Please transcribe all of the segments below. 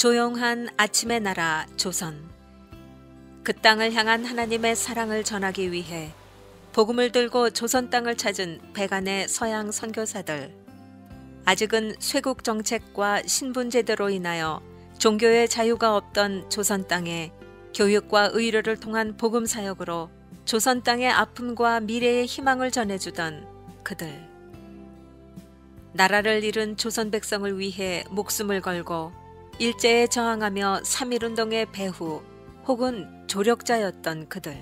조용한 아침의 나라 조선. 그 땅을 향한 하나님의 사랑을 전하기 위해 복음을 들고 조선 땅을 찾은 백안의 서양 선교사들. 아직은 쇄국 정책과 신분제도로 인하여 종교의 자유가 없던 조선 땅에 교육과 의료를 통한 복음 사역으로 조선 땅의 아픔과 미래의 희망을 전해주던 그들. 나라를 잃은 조선 백성을 위해 목숨을 걸고 일제에 저항하며 3.1운동의 배후 혹은 조력자였던 그들.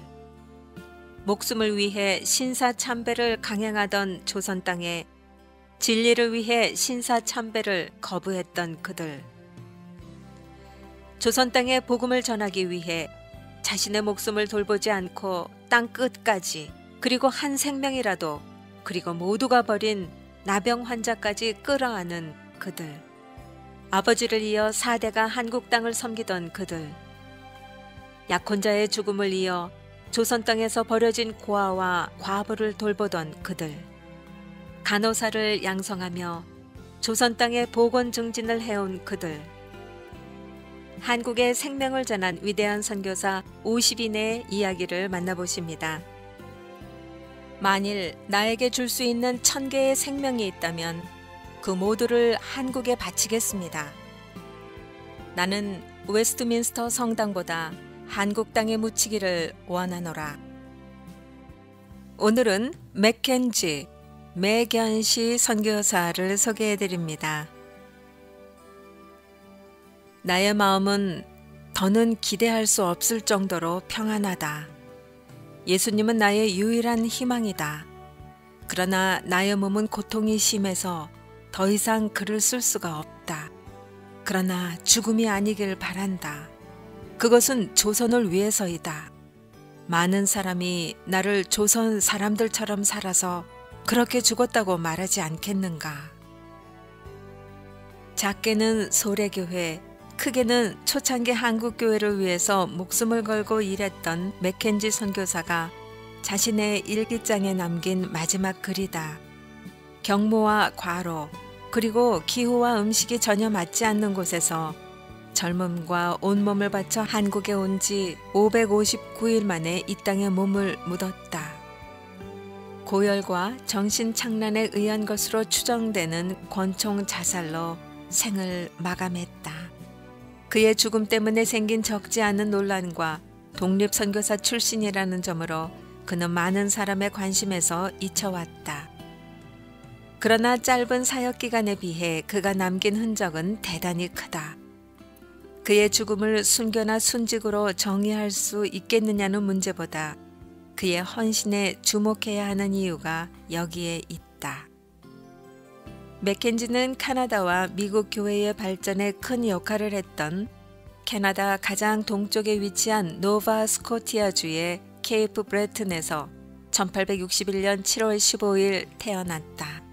목숨을 위해 신사참배를 강행하던 조선 땅에 진리를 위해 신사참배를 거부했던 그들. 조선 땅에 복음을 전하기 위해 자신의 목숨을 돌보지 않고 땅 끝까지, 그리고 한 생명이라도, 그리고 모두가 버린 나병 환자까지 끌어안은 그들. 아버지를 이어 4대가 한국 땅을 섬기던 그들. 약혼자의 죽음을 이어 조선 땅에서 버려진 고아와 과부를 돌보던 그들. 간호사를 양성하며 조선 땅에 보건 증진을 해온 그들. 한국의 생명을 전한 위대한 선교사 50인의 이야기를 만나보십니다. 만일 나에게 줄 수 있는 1000개의 생명이 있다면 그 모두를 한국에 바치겠습니다. 나는 웨스트민스터 성당보다 한국 땅에 묻히기를 원하노라. 오늘은 맥켄지 매견시 선교사를 소개해드립니다. 나의 마음은 더는 기대할 수 없을 정도로 평안하다. 예수님은 나의 유일한 희망이다. 그러나 나의 몸은 고통이 심해서 더 이상 글을 쓸 수가 없다. 그러나 죽음이 아니길 바란다. 그것은 조선을 위해서이다. 많은 사람이 나를 조선 사람들처럼 살아서 그렇게 죽었다고 말하지 않겠는가. 작게는 소래교회, 크게는 초창기 한국교회를 위해서 목숨을 걸고 일했던 맥켄지 선교사가 자신의 일기장에 남긴 마지막 글이다. 경무와 과로, 그리고 기후와 음식이 전혀 맞지 않는 곳에서 젊음과 온몸을 바쳐 한국에 온 지 559일 만에 이 땅에 몸을 묻었다. 고열과 정신착란에 의한 것으로 추정되는 권총 자살로 생을 마감했다. 그의 죽음 때문에 생긴 적지 않은 논란과 독립선교사 출신이라는 점으로 그는 많은 사람의 관심에서 잊혀왔다. 그러나 짧은 사역기간에 비해 그가 남긴 흔적은 대단히 크다. 그의 죽음을 순교나 순직으로 정의할 수 있겠느냐는 문제보다 그의 헌신에 주목해야 하는 이유가 여기에 있다. 맥켄지는 캐나다와 미국 교회의 발전에 큰 역할을 했던 캐나다 가장 동쪽에 위치한 노바 스코티아주의 케이프 브레튼에서 1861년 7월 15일 태어났다.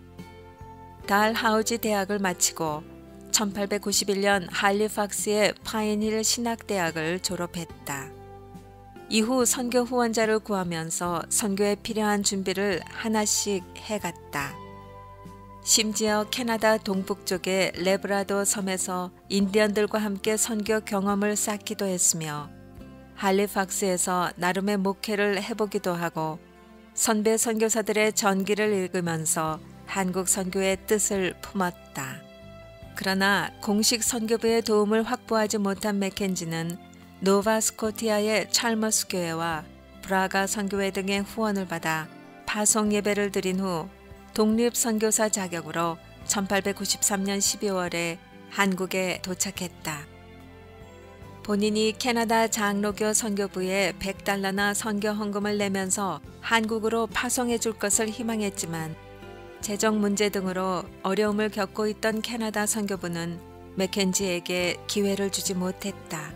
달하우지 대학을 마치고 1891년 할리팍스의 파인힐 신학대학을 졸업했다. 이후 선교 후원자를 구하면서 선교에 필요한 준비를 하나씩 해갔다. 심지어 캐나다 동북쪽의 레브라도 섬에서 인디언들과 함께 선교 경험을 쌓기도 했으며 할리팍스에서 나름의 목회를 해보기도 하고 선배 선교사들의 전기를 읽으면서 한국 선교의 뜻을 품었다. 그러나 공식 선교부의 도움을 확보하지 못한 맥켄지는 노바스코티아의 찰머스 교회와 브라가 선교회 등의 후원을 받아 파송 예배를 드린 후 독립선교사 자격으로 1893년 12월에 한국에 도착했다. 본인이 캐나다 장로교 선교부에 100달러나 선교 헌금을 내면서 한국으로 파송해 줄 것을 희망했지만 재정 문제 등으로 어려움을 겪고 있던 캐나다 선교부는 맥켄지에게 기회를 주지 못했다.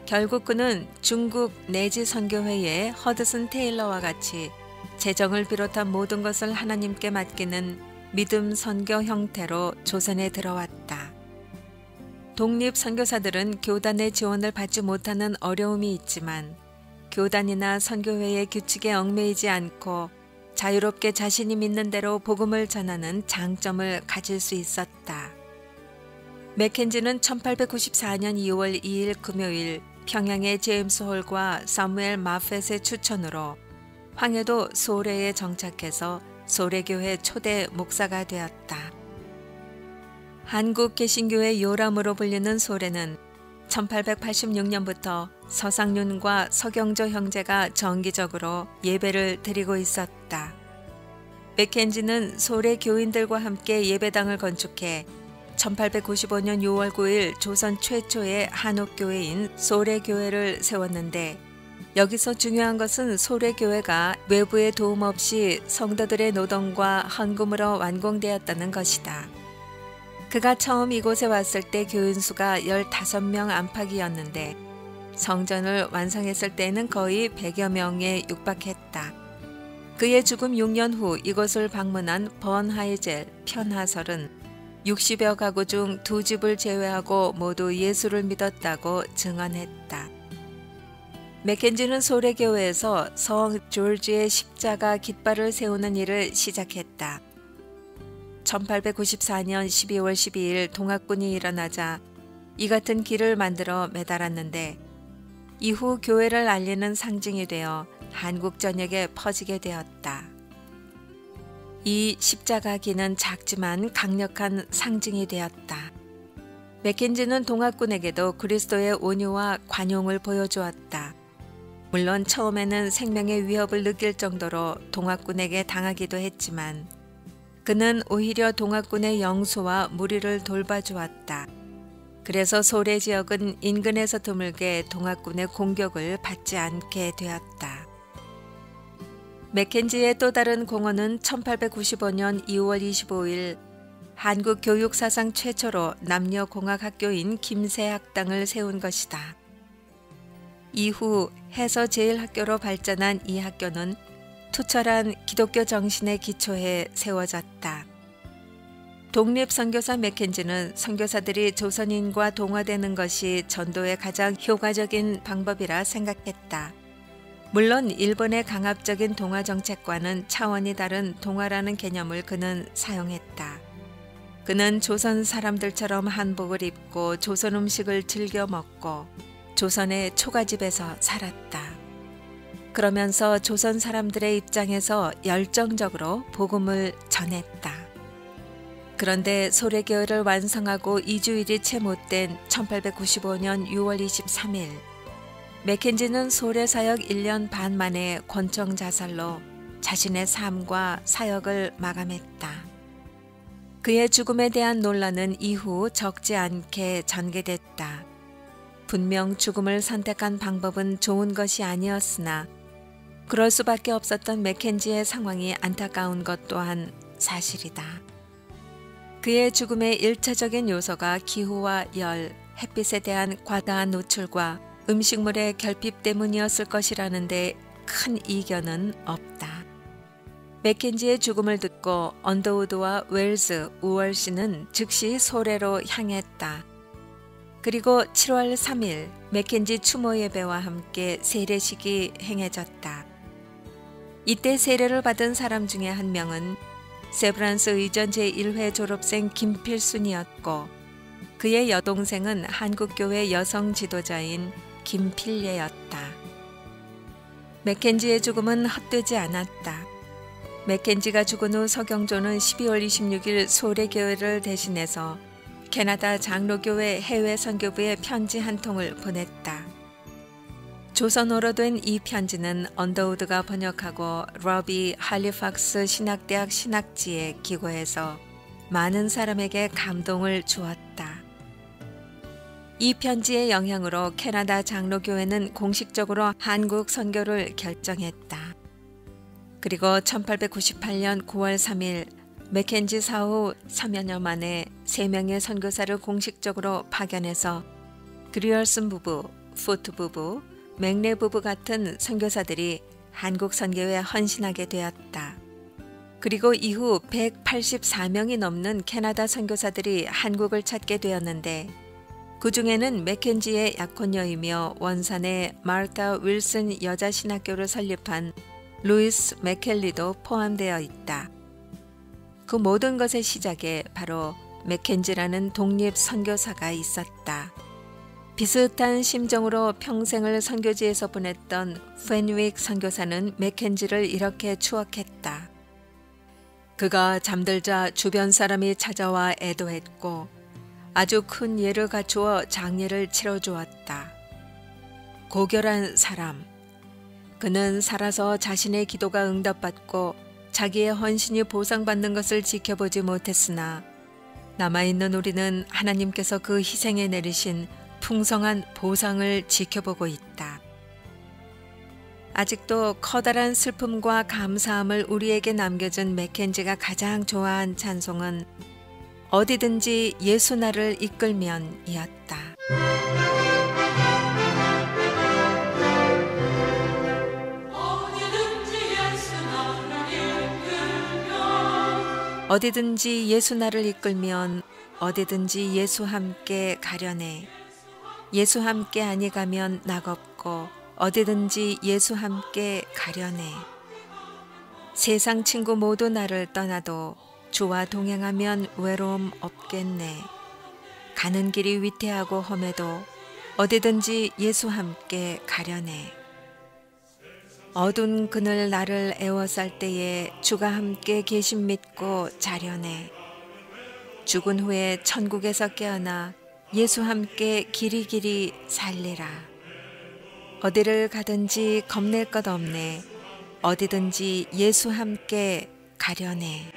결국 그는 중국 내지 선교회의 허드슨 테일러와 같이 재정을 비롯한 모든 것을 하나님께 맡기는 믿음 선교 형태로 조선에 들어왔다. 독립 선교사들은 교단의 지원을 받지 못하는 어려움이 있지만 교단이나 선교회의 규칙에 얽매이지 않고 자유롭게 자신이 믿는 대로 복음을 전하는 장점을 가질 수 있었다. 맥켄지는 1894년 2월 2일 금요일 평양의 제임스 홀과 사무엘 마펫의 추천으로 황해도 소래에 정착해서 소래교회 초대 목사가 되었다. 한국 개신교의 요람으로 불리는 소래는 1886년부터 서상윤과 서경조 형제가 정기적으로 예배를 드리고 있었다. 맥켄지는 소래 교인들과 함께 예배당을 건축해 1895년 6월 9일 조선 최초의 한옥교회인 소래교회를 세웠는데, 여기서 중요한 것은 소래교회가 외부의 도움 없이 성도들의 노동과 헌금으로 완공되었다는 것이다. 그가 처음 이곳에 왔을 때 교인 수가 15명 안팎이었는데 성전을 완성했을 때는 거의 100여 명에 육박했다. 그의 죽음 6년 후 이곳을 방문한 번하이젤 편하설은 60여 가구 중 2집을 제외하고 모두 예수를 믿었다고 증언했다. 맥켄지는 소래교회에서 성 조지의 십자가 깃발을 세우는 일을 시작했다. 1894년 12월 12일 동학군이 일어나자 이 같은 길을 만들어 매달았는데, 이후 교회를 알리는 상징이 되어 한국 전역에 퍼지게 되었다. 이 십자가 기는 작지만 강력한 상징이 되었다. 맥켄지는 동학군에게도 그리스도의 온유와 관용을 보여주었다. 물론 처음에는 생명의 위협을 느낄 정도로 동학군에게 당하기도 했지만 그는 오히려 동학군의 영수와 무리를 돌봐주었다. 그래서 소래 지역은 인근에서 드물게 동학군의 공격을 받지 않게 되었다. 맥켄지의 또 다른 공헌은 1895년 2월 25일 한국 교육 사상 최초로 남녀공학학교인 김새학당을 세운 것이다. 이후 해서제일학교로 발전한 이 학교는 투철한 기독교 정신에 기초해 세워졌다. 독립선교사 맥켄지는 선교사들이 조선인과 동화되는 것이 전도의 가장 효과적인 방법이라 생각했다. 물론 일본의 강압적인 동화 정책과는 차원이 다른 동화라는 개념을 그는 사용했다. 그는 조선 사람들처럼 한복을 입고 조선 음식을 즐겨 먹고 조선의 초가집에서 살았다. 그러면서 조선 사람들의 입장에서 열정적으로 복음을 전했다. 그런데 소래교회를 완성하고 2주일이 채 못된 1895년 6월 23일 맥켄지는 소래사역 1년 반 만에 권총 자살로 자신의 삶과 사역을 마감했다. 그의 죽음에 대한 논란은 이후 적지 않게 전개됐다. 분명 죽음을 선택한 방법은 좋은 것이 아니었으나 그럴 수밖에 없었던 맥켄지의 상황이 안타까운 것 또한 사실이다. 그의 죽음의 일차적인 요소가 기후와 열, 햇빛에 대한 과다한 노출과 음식물의 결핍 때문이었을 것이라는데 큰 이견은 없다. 맥켄지의 죽음을 듣고 언더우드와 웰즈, 우월시는 즉시 소래로 향했다. 그리고 7월 3일 맥켄지 추모 예배와 함께 세례식이 행해졌다. 이때 세례를 받은 사람 중에 한 명은 세브란스 의전 제1회 졸업생 김필순이었고 그의 여동생은 한국교회 여성 지도자인 김필예였다. 맥켄지의 죽음은 헛되지 않았다. 맥켄지가 죽은 후 서경조는 12월 26일 소래교회를 대신해서 캐나다 장로교회 해외 선교부에 편지 한 통을 보냈다. 조선어로 된 이 편지는 언더우드가 번역하고 러비 할리팍스 신학대학 신학지에 기고해서 많은 사람에게 감동을 주었다. 이 편지의 영향으로 캐나다 장로교회는 공식적으로 한국 선교를 결정했다. 그리고 1898년 9월 3일 맥켄지 사후 3여년 만에 3명의 선교사를 공식적으로 파견해서 그리얼슨 부부, 포트 부부, 맥레 부부 같은 선교사들이 한국 선교에 헌신하게 되었다. 그리고 이후 184명이 넘는 캐나다 선교사들이 한국을 찾게 되었는데 그 중에는 맥켄지의 약혼녀이며 원산의 마르타 윌슨 여자신학교를 설립한 루이스 맥켈리도 포함되어 있다. 그 모든 것의 시작에 바로 맥켄지라는 독립 선교사가 있었다. 비슷한 심정으로 평생을 선교지에서 보냈던 펜윅 선교사는 맥켄지를 이렇게 추억했다. 그가 잠들자 주변 사람이 찾아와 애도했고 아주 큰 예를 갖추어 장례를 치러주었다. 고결한 사람. 그는 살아서 자신의 기도가 응답받고 자기의 헌신이 보상받는 것을 지켜보지 못했으나 남아있는 우리는 하나님께서 그 희생에 내리신 풍성한 보상을 지켜보고 있다. 아직도 커다란 슬픔과 감사함을 우리에게 남겨준 맥켄지가 가장 좋아한 찬송은 어디든지 예수 나를 이끌면 이었다. 어디든지 예수 나를 이끌면 어디든지 예수 함께 가려네. 예수 함께 아니 가면 낙없고 어디든지 예수 함께 가려네. 세상 친구 모두 나를 떠나도 주와 동행하면 외로움 없겠네. 가는 길이 위태하고 험해도 어디든지 예수 함께 가려네. 어두운 그늘 나를 애워쌀 때에 주가 함께 계심 믿고 자려네. 죽은 후에 천국에서 깨어나 예수 함께 길이길이 살리라. 어디를 가든지 겁낼 것 없네. 어디든지 예수 함께 가려네.